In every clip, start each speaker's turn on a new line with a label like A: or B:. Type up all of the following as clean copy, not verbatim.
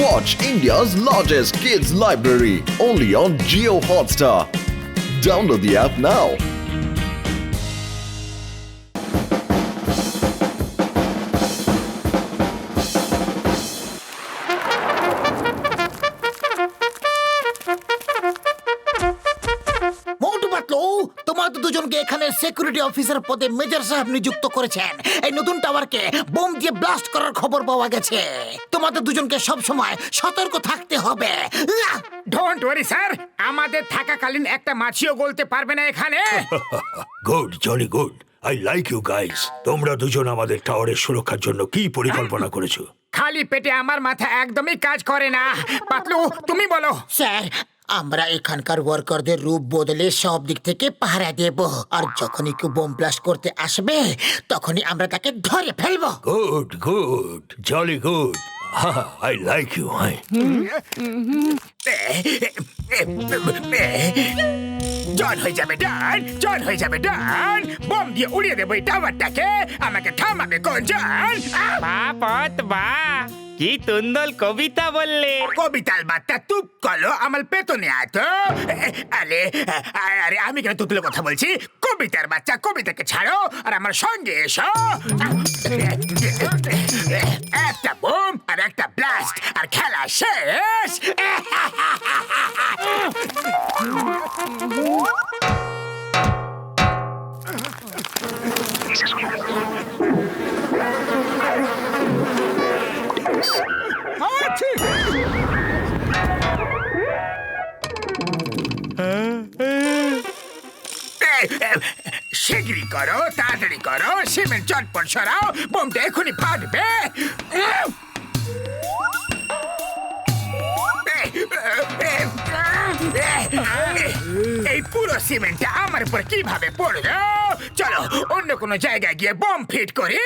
A: Watch India's largest kids library only on Jio Hotstar. Download the app now.
B: তোমাদের দুজনকে এখানে security officer পদে major সাহেব নিযুক্ত করেছেন। এই নতুন টাওয়ারকে বোম দিয়ে ব্লাস্ট করার খবর পাওয়া গেছে। তোমাদের দুজনকে সব সময় সতর্ক থাকতে হবে।
C: ডোন্ট ওয়ারি স্যার, আমাদের থাকাকালীন একটা মাছিও গলতে পারবে না এখানে।
D: Good, jolly good. I like you guys. তোমরা দুজন আমাদের টাওয়ারের সুরক্ষার জন্য কি পরিকল্পনা করেছো?
C: খালি পেটে আমার মাথা একদমই কাজ করে না। পাতলু, তুমি বলো।
B: স্যার, আমরা এখানকার ওয়ার্কারদের রূপ বদলে সব দিক থেকে পাহারা দেব, আর যখনই কেউ বোম ব্লাস্ট করতে আসবে তখনই আমরা তাকে ধরে ফেলবো।
D: Good good, jolly good. I like you.
C: জন হয়ে যাবে ডান, জন হয়ে যাবে ডান। বোম দিয়ে উড়িয়ে দেবো এই টাওয়ারটাকে। আমাকে থামাবে কোন জন?
E: কি তুন্দল কবিতা বললে।
C: কবিতাল বার্তা তুপ করো আমার পেতনে আতো। আরে আরে আমি কেন তুতলে কথা বলছি? কবিতার বাচ্চা, কবিতাকে ছাড়ো আর আমার সঙ্গে এসো। একটা বোম আর একটা ব্লাস্ট আর খেলা শেষ। শিগগিরি করো, তাড়াতাড়ি করো, সিমেন্ট চটপট সরাও, বোমটা এখনই ফাটবে। এই পুরো সিমেন্টটা আমার উপর কিভাবে পড়লো? চলো অন্য কোনো জায়গায় গিয়ে বোম ফিট করি।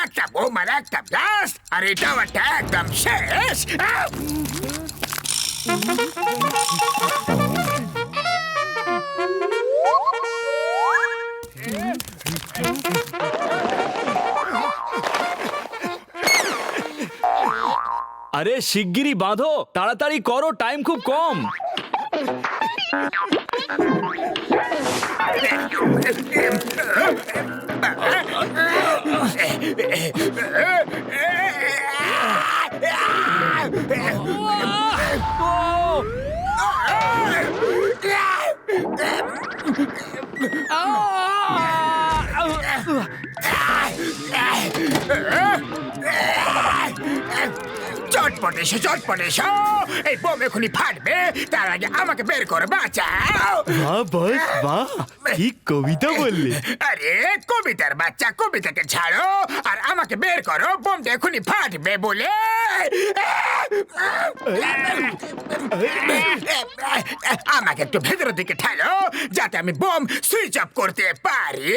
C: একটা বোম আর একটা ব্লাস্ট আর এই টাওয়ারটা একদম শেষ।
F: আরে শিগগিরই বাঁধো, তাড়াতাড়ি করো, টাইম খুব কম।
C: চটপট এসো, চটপট এসো। এই বোম এখনই ফাটবে, তার আগে আমাকে বের করে বাঁচাও।
F: বাহ বস বাহ, কি কবিতা বললে।
C: আরে কবিতার বাচ্চা, কবিতাকে ছাড়ো আর আমাকে বের করো, বোমটা এখনই ফাটবে বলে। আমাকে একটু ভেতরের দিকে ঠেলো যাতে আমি বোম সুইচ অফ করতে পারি।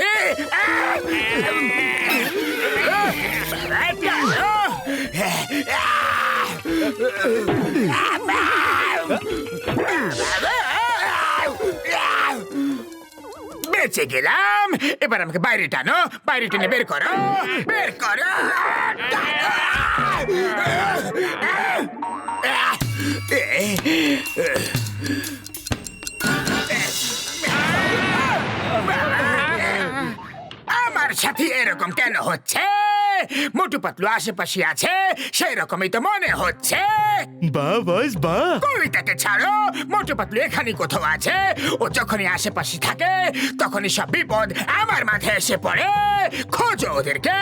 C: বেঁচে গেলাম। এবার আমাকে বাইরে টানো, বাইরে টেনে বের করো, বের করো। আমার সাথে এরকম কেন হচ্ছে? মোটু পাতলু আশেপাশে আছে, সেই রকমই তো মনে হচ্ছে।
F: বাহ বস বাহ।
C: কবিতাকে ছাড়ো, মোটু পাতলু এখানে কোথাও আছে। ও যখনই আশেপাশে থাকে তখনই সব বিপদ আমার মাথায় এসে পড়ে। খোঁজো ওদেরকে,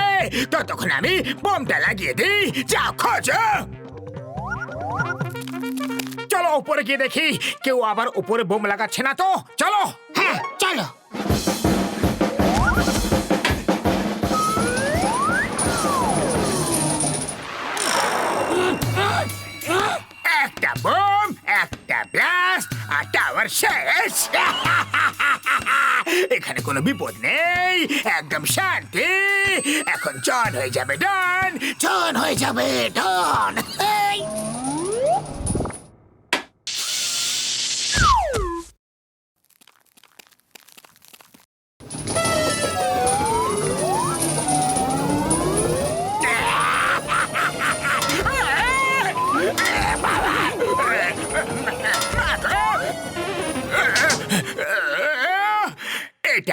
C: ততক্ষণ আমি বোমটা লাগিয়ে দিই। যাও খোঁজো। চলো উপরে গিয়ে দেখি কেউ আবার উপরে বোম লাগাচ্ছে না তো। চলো।
B: হ্যাঁ চলো।
C: একটা বোম, একটা ব্লাস্ট আর টাওয়ার শেষ। এখানে কোনো বিপদ নেই, একদম শান্তি। এখন জন হয়ে যাবে ডন,
B: জন হয়ে যাবে ডন।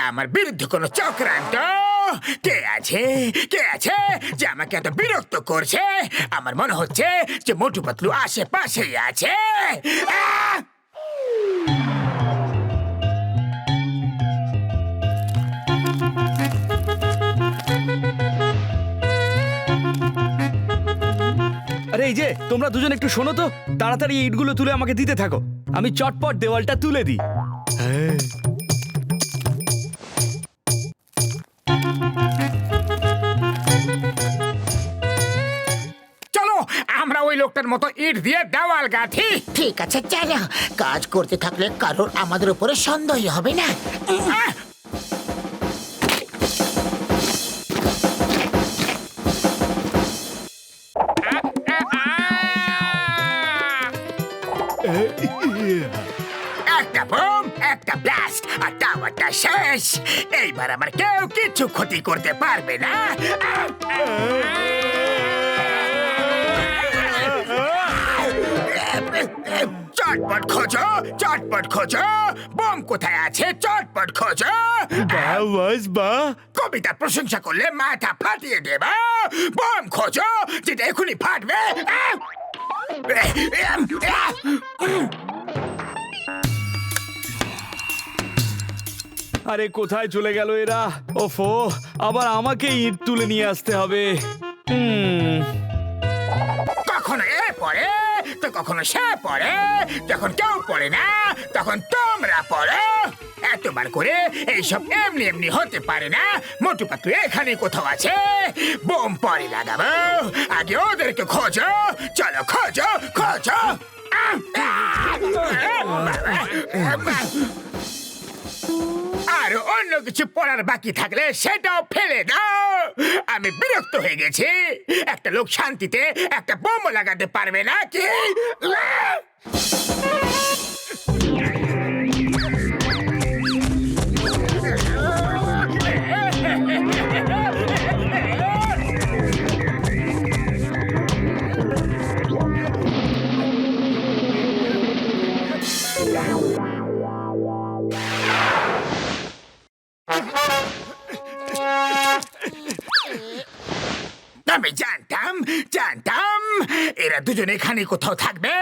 C: আমার বিরুদ্ধে কোনো চক্রান্ত? কে আছে যে আমাকে এত বিরক্ত করছে? আমার মনে হচ্ছে যে মোটু পাতলু আশেপাশেই আছে। আহ!
F: আরে এই যে তোমরা দুজন একটু শোনো তো, তাড়াতাড়ি এই ইটগুলো তুলে আমাকে দিতে থাকো, আমি চটপট দেওয়ালটা তুলে দিই। হ্যাঁ।
C: চলো আমরা ওই লোকটার মতো ইট দিয়ে দেওয়াল গাঁথি।
B: ঠিক আছে চলো, কাজ করতে থাকলে কারোর আমাদের উপরে সন্দেহ হবে না।
C: আহ! একটা বোম, একটা ব্লাস্ট, আর টাওয়ারটা শেষ। এইবার আমার কেউ কিছু ক্ষতি করতে পারবে না। চটপট খোঁজো, চটপট খোঁজো, বোম কোথায় আছে? চটপট খোঁজো।
F: বাহ বাস বাহ।
C: কবিতার প্রশংসা করলে মাথা ফাটিয়ে দেবা। বোম খোঁজো, যেটা এখনই ফাটবে।
F: আরে কোথায় চলে গেল এরা? ওফো, আবার আমাকে ইট তুলে নিয়ে আসতে হবে।
C: কখনো এ পড়ে তো কখনো সে পড়ে। যখন কেউ পড়ে না তখন তোমরা পড়ো। এতবার করে এইসব এমনি এমনি হতে পারে না। মোটু পাতলু এখানে কোথাও আছে। বোম পরে লাগাবো, আগে ওদেরকে খোঁজো। চলো খোঁজো খোঁজো। আর অন্য কিছু পড়ার বাকি থাকলে সেটাও ফেলে দাও। আমি বিরক্ত হয়ে গেছি। একটা লোক শান্তিতে একটা বোম লাগাতে পারবে না কি? আমি জানতাম এরা দুজন এখানে কোথাও থাকবে।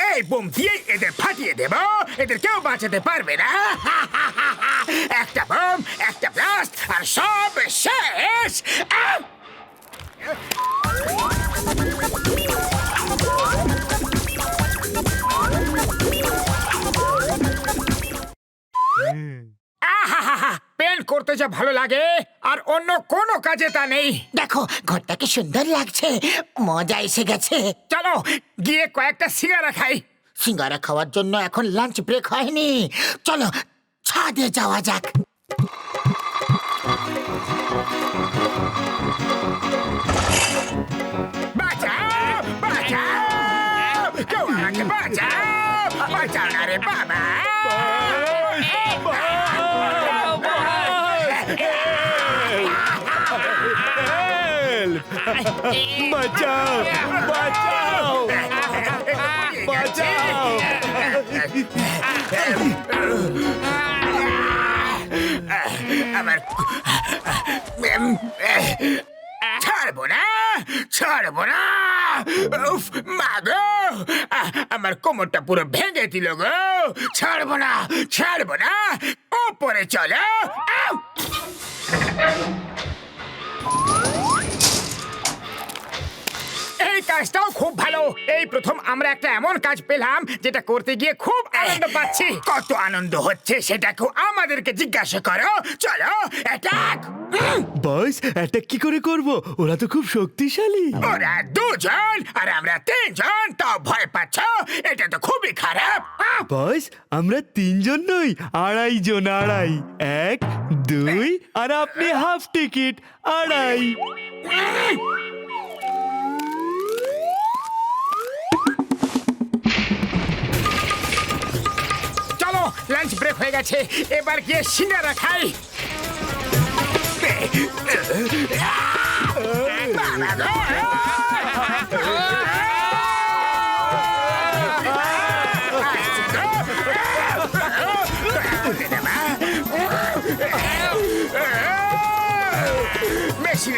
C: এই বোম দিয়ে এদের ফাটিয়ে দেব, এদের কেউ বাঁচাতে পারবে না। একটা বোম, একটা ব্লাস্ট, আর সব শেষ। পেন করতে যা ভালো লাগে, আর অন্য কোনো কাজে তা নেই।
B: দেখো ঘরটা কি সুন্দর লাগছে, মজা এসে গেছে।
C: চলো গিয়ে কয়েকটা সিঙ্গারা খাই।
B: সিঙ্গারা খাওয়ার জন্য এখন লাঞ্চ ব্রেক হয়নি। চলো ছাদে যাওয়া যাক।
C: বাঁচাও, বাঁচাও, কেউ আমাকে বাঁচাও, বাঁচাও না রে বাবা।
F: বাঁচাও বাঁচাও বাঁচাও।
C: আমার ছাড়বো না, ছাড়বো না। উফ, মা গো, আমার কোমরটা পুরো ভেঙে দিল গো। ছাড়বো না, ছাড়বো না। ওপরে চলো। এই কাজটাও খুব ভালো। এই প্রথম আমরা একটা এমন কাজ পেলাম যেটা করতে গিয়ে খুব আনন্দ পাচ্ছি। কত আনন্দ হচ্ছে সেটাকেও আমাদেরকে জিজ্ঞাসা করো। চলো অ্যাটাক।
F: বস, অ্যাটাক কি করে করব? ওরা তো খুব শক্তিশালী।
C: ওরা দুজন আর আমরা তিনজন, তাও ভয় পাচ্ছ? এটা তো খুবই খারাপ।
F: বস, আমরা তিনজন নই, আড়াই জন। আড়াই, 1 2 আর আপনি হাফ টিকিট, আড়াই।
C: চলো লাঞ্চ ব্রেক হয়ে গেছে, এবার গিয়ে সিঙ্গারা খাই। বাবা গো!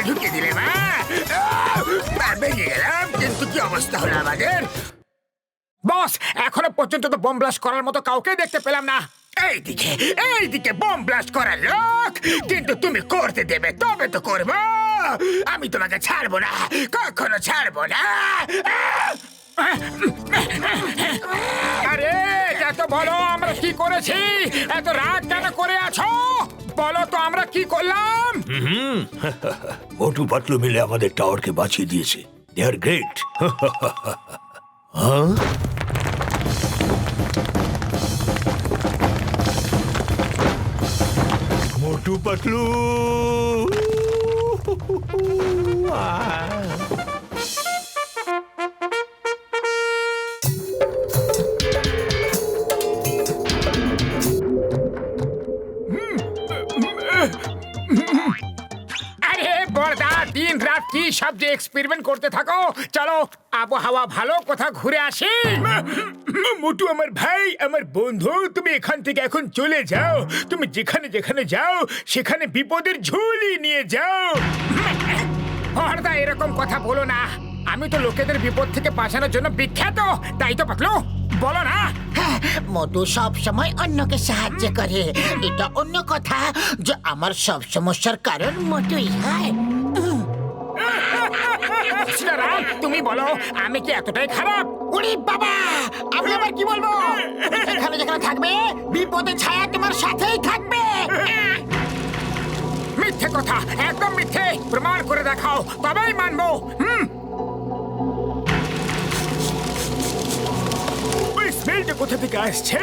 C: ঢুকিয়ে দিলে মা। বেরিয়ে গেলাম, কিন্তু কি অবস্থা হলো আমাদের। বস, এখনো পর্যন্ত তো বোম ব্লাস্ট করার মতো কাউকে দেখতে পেলাম না। এইদিকে বোম ব্লাস্ট করার লোক, কিন্তু তুমি করতে দেবে তবে তো করবো। আমি তোমাকে ছাড়বো না, কখনো ছাড়বো না। আরে এত বলো আমরা কি করেছি, এত রাগ কেন করে আছো? বলো তো আমরা কি করলাম?
D: মোটু পাতলু মিলে আমাদের টাওয়ারকে বাঁচিয়ে দিয়েছে। দে আর গ্রেট। মোটু পাতলু,
C: আরে বড়দা, দিন রাত কি সব যে এক্সপেরিমেন্ট করতে থাকো। চলো আবহাওয়া ভালো, কোথাও ঘুরে আসি। মোটু আমার ভাই, আমার বন্ধু, তুমি এখান থেকে এখন চলে যাও। তুমি যেখানে যেখানে যাও সেখানে বিপদের ঝুলি নিয়ে যাও। বড়দা এরকম কথা বলো না, আমি তো লোকেদের বিপদ থেকে বাঁচানোর জন্য বিখ্যাত, তাই তো পাতলু বলো না।
B: হ্যাঁ, মোটু সব সময় অন্যকে সাহায্য করে। এটা অন্য কথা যে আমার সব সমস্যার কারণ মোটুই হয়।
C: রাম, তুমি বলো আমি কি এতটাই খারাপ?
B: ওরে বাবা, আমি আবার কি বলবো? যেখানে যেখানে থাকবে বিপদের ছায়া তোমার সাথেই থাকবে।
C: মিথ্যে কথা, একদম মিথ্যে। প্রমাণ করে দেখাও, তবেই মানবো। ওই স্মেলটা কোথা থেকে আসছে?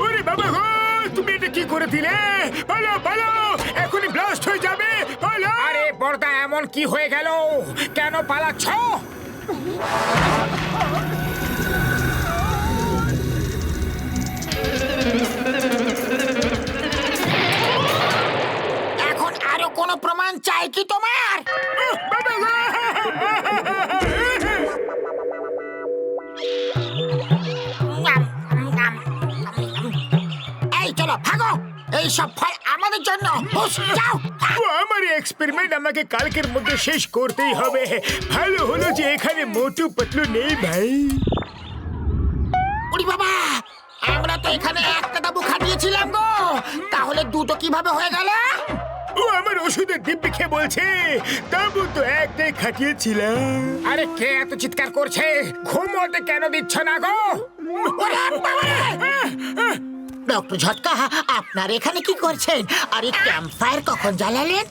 C: ওরে বাবা গো, তুমি এটা কি করে দিলে? বলো বলো, এখনই ব্লাস্ট হয়ে যাবে। বলো। আরে বড়দা, এমন কি হয়ে গেল? কেন পালাচ্ছ?
B: এখন আরো কোনো প্রমাণ চাই কি তোমার? এই চলো ভাগো, এই সব ফল আমাদের জন্য। হুশ, যাও।
C: আমার এক্সপেরিমেন্ট আমাকে কালকের মধ্যে শেষ করতেই হবে। ভালো হলো যে এখানে মোটু পাতলু নেই ভাই।
B: ওরে বাবা, আমরা তো এখানে একটা তাবু খাটিয়েছিলাম গো, তাহলে দুটো কিভাবে হয়ে গেল?
C: ও আমার ওষুধের দিব্যি খেয়ে বলছে তাবু তো একটাই খাটিয়েছিলাম। আরে কে এত চিৎকার করছে? ঘুমোতে কেন দিচ্ছ না গো?
B: ওরে বাবারে! ডক্টর ঝটকা, আপনার এখানে কি করছেন? আর এই ক্যাম্প ফায়ার কখন জ্বালালেন?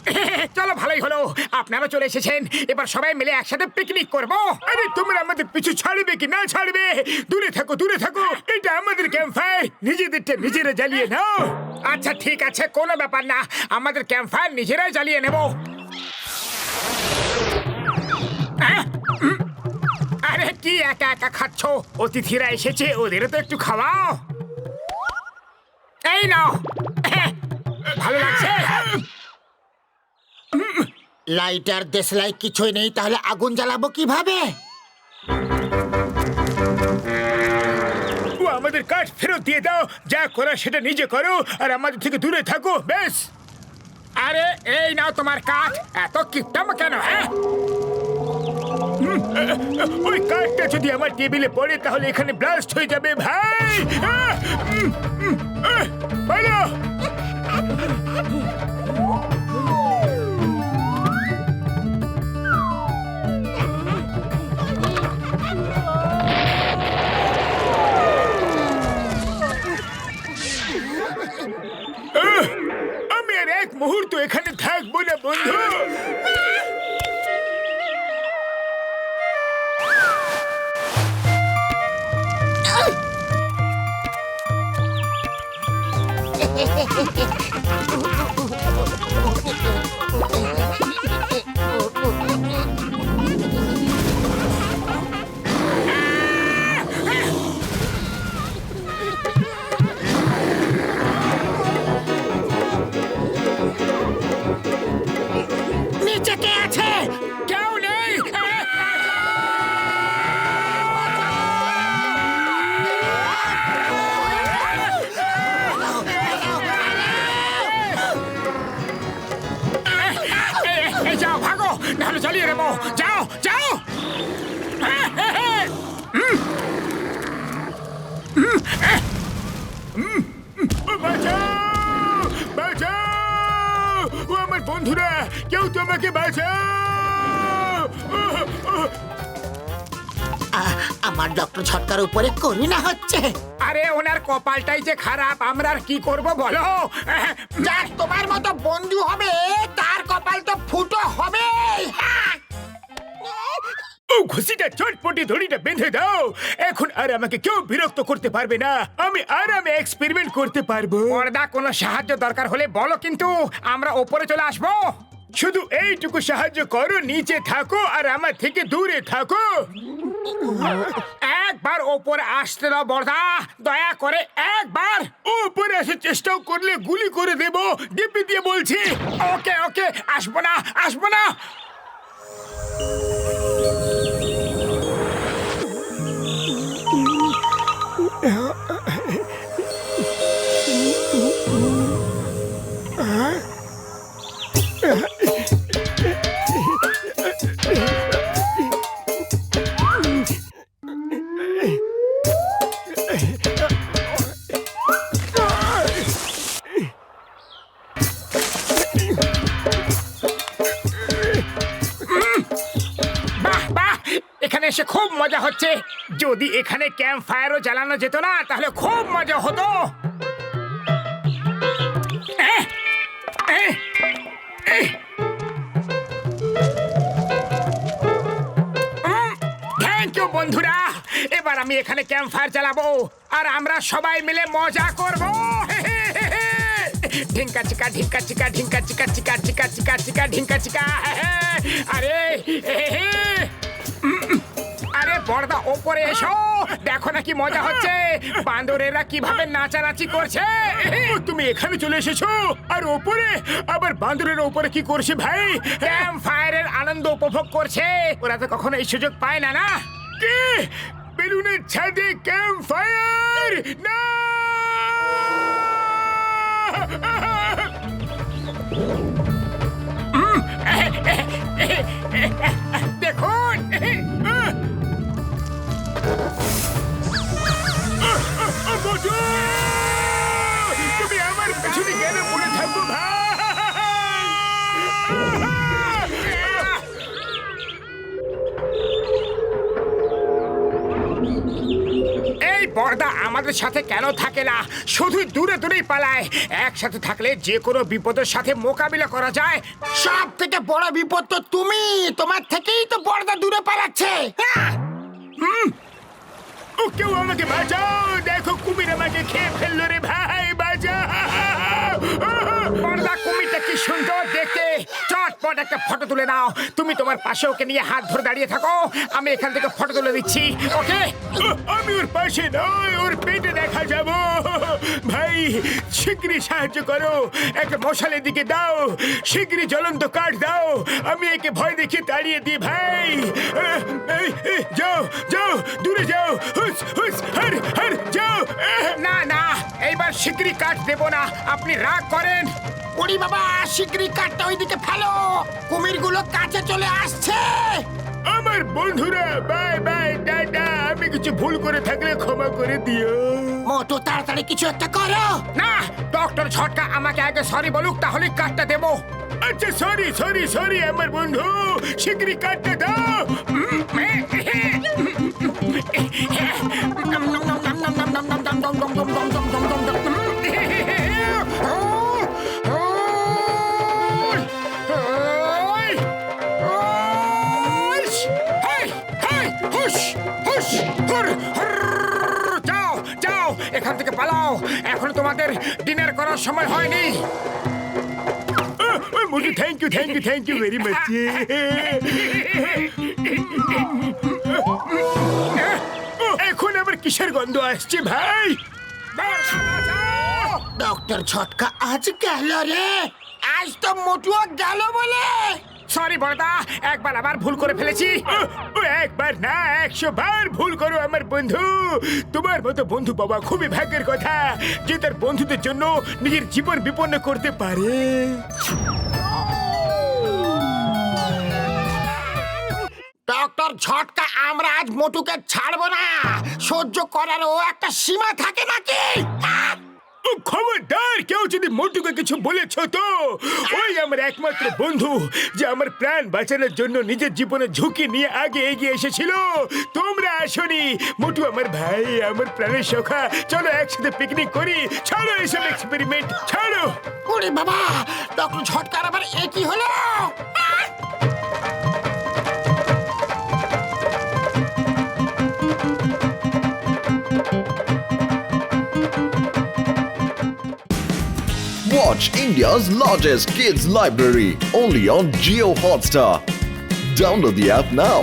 C: চলো ভালোই হলো, আপনারা চলে এসেছেন। এবার সবাই মিলে একসাথে পিকনিক করব। আরে তোমরা আমাদের পিছু ছাড়বে কি না ছাড়বে? দূরে থাকো, দূরে থাকো। এটা আমাদের ক্যাম্প ফায়ার, নিজেদেরটা নিজেরা জ্বালিয়ে নাও। আচ্ছা ঠিক আছে, কোনো ব্যাপার না, আমাদের ক্যাম্প ফায়ার নিজেরাই জ্বালিয়ে নেব। আরে কি একা একা খাচ্ছ? অতিথিরা এসেছে, ওদেরও তো একটু খাওয়াও। এই নাও। ভালো লাগছে?
B: লাইটার দেশলাই কিছুই নেই, তাহলে আগুন জ্বালাবো কিভাবে?
C: ও আমাদের কাঠ ফেরত দিয়ে দাও। যা করো সেটা নিজে করো, আর আমাদের থেকে দূরে থাকো, বেশ। আরে এই নাও তোমার কাঠ। এত কিপটাম কেন? হ্যাঁ, ওই কাঠটা যদি আমার টেবিলে পড়ে তাহলে এখানে ব্লাস্ট হয়ে যাবে ভাই। বলো। আমি আর এক মুহূর্ত এখানে থাকবো না বন্ধু।
B: নিচে কে আছে?
C: কেউ নেই। বন্ধুরা, কেউ তোমাকে বাঁচাও।
B: আমার ডক্টর ছটকার উপরে করুণা হচ্ছে।
C: আরে ওনার কপালটাই যে খারাপ, আমরা আর কি করব বলো।
B: যার তোমার মতো বন্ধু হবে তার কপাল তো ফুটো হবে।
C: ও ঘুষিটা চটপটি দড়িটা বেঁধে দাও। এখন আর আমাকে কেউ বিরক্ত করতে পারবে না। আমি আরামে এক্সপেরিমেন্ট করতে পারবো। পর্দা, কোনো সাহায্য দরকার হলে বলো, কিন্তু আমরা ওপরে চলে আসবো। শুধু এইটুকু সাহায্য করো, নিচে থাকো আর আমার থেকে দূরে থাকো। একবার ওপরে আসতে দাও বর্দা, দয়া করে একবার। ওপরে আসার চেষ্টাও করলে গুলি করে দেবো, দিব্যি দিয়ে বলছি। ওকে ওকে, আসবো না আসবো না। বাহ বাহ, এখানে এসে খুব মজা হচ্ছে। যদি এখানে ক্যাম্প ফায়ারও জ্বালানো যেত না, তাহলে খুব মজা হতো। থ্যাংক ইউ বন্ধুরা। এবার আমি এখানে ক্যাম্প ফায়ার চালাবো আর আমরা সবাই মিলে মজা করবো। ঢিঙ্কা চিকা ঢিঙ্কা চিকা ঢিঙ্কা চিকা চিকা চিকা চিকা চিকা ঢিঙ্কা চিকা। আরে আরে বড়দা, ওপরে এসো, দেখো না কি মজা হচ্ছে। বান্দরেরা কিভাবে নাচানাচি করছে। তুমি এখানে চলে এসেছো আর ওপরে আবার বান্দরের ওপরে কি করছে ভাই? ক্যাম্প ফায়ারের আনন্দ উপভোগ করছে। ওরা তো কখনো এই সুযোগ পায় না। না কি বেলুনের ছাদে ক্যাম্প ফায়ার? না দেখুন, তুমি আমার পেছনে গেলে পড়ে থাকবো ভাই। এই পর্দা আমাদের সাথে কেন থাকে না? শুধু দূরে দূরেই পালায়। একসাথে থাকলে যে কোনো বিপদের সাথে মোকাবিলা করা যায়।
B: সব থেকে বড় বিপদ তো তুমি, তোমার থেকেই তো পর্দা দূরে পালাচ্ছে।
C: ও কেউ আমাকে বাঁচাও, দেখো কুমির আমাকে খেয়ে ফেললো রে ভাই, বাঁচাও। পর্দা, কুমিরটা কি সুন্দর দেখতে। চটপট একটা ফটো তুলে নাও। তুমি তোমার পাশে ওকে নিয়ে হাত ধরে দাঁড়িয়ে থাকো, আমি এখান থেকে ফটো তুলে দিচ্ছি। ওকে? আমি ওর পাশে নয়, ওর পেটে দেখা যাব। ভাই শিগগিরই সাহায্য করো, একটা মশালের দিকে দাও, শিগগিরই জ্বলন্ত কাঠ দাও, আমি একে ভয় দেখে তাড়িয়ে দিই ভাই। যাও যাও, দূরে যাও, হুস হুস, হর হর, যাও। না না, এইবার শিগগিরই কাঠ দেব না, আপনি রাগ করেন।
B: ওরে বাবা, শিগগিরই কাঠটা ওইদিকে ফেলো, কুমিরগুলো কাছে চলে আসছে।
C: আমার বন্ধুরা, বাই বাই, টাটা। আমি কিছু ভুল করে থাকলে ক্ষমা করে দিও।
B: মোটু, তাড়াতাড়ি কিছু একটা করো।
C: না, ডক্টর ঝটকা আমাকে আগে সরি বলুক, তাহলে কাঠটা দেবো। আচ্ছা, সরি সরি সরি আমার বন্ধু, শিগগিরই কাঠটা দাও। যাও যাও, এখান থেকে পালাও, এখন তোমাদের ডিনার করার সময় হয়নি। Motu, thank you thank you thank you very much. এখন আবার কিসের গন্ধ আসছে ভাই?
B: ডক্টর ছটকা আজ গেল রে, আজ তো মোটুও গেল বলে।
C: সরি বড়দা, একবার আবার ভুল করে ফেলেছি। একবার না, 100 বার ভুল করো আমার বন্ধু। তোমার মতো বন্ধু বাবা খুবই ভাগ্যের কথা, যে তার বন্ধুদের জন্য নিজের জীবন বিপন্ন করতে পারে।
B: ডক্টর ছটকা, আমরা আজ মোটুকে ছাড়বো না। সহ্য করারও একটা সীমা থাকে নাকি?
C: খবরদার কেউ যদি মোটুকে কিছু বলেছ তো ওই আমার একমাত্র বন্ধু যে আমার প্রাণ বাঁচানোর জন্য নিজের জীবনের ঝুঁকি নিয়ে আগে এগিয়ে এসেছিল তোমরা আসনি মোটু আমার ভাই আমার প্রাণের সখা চলো একসাথে পিকনিক করি ছাড়ো এসব এক্সপেরিমেন্ট ছাড়ো
B: ওরে বাবা ডক্টর ঝটকার আবার এ কি হলো
A: Watch India's largest kids library only on Geo Hotstar. Download the app now.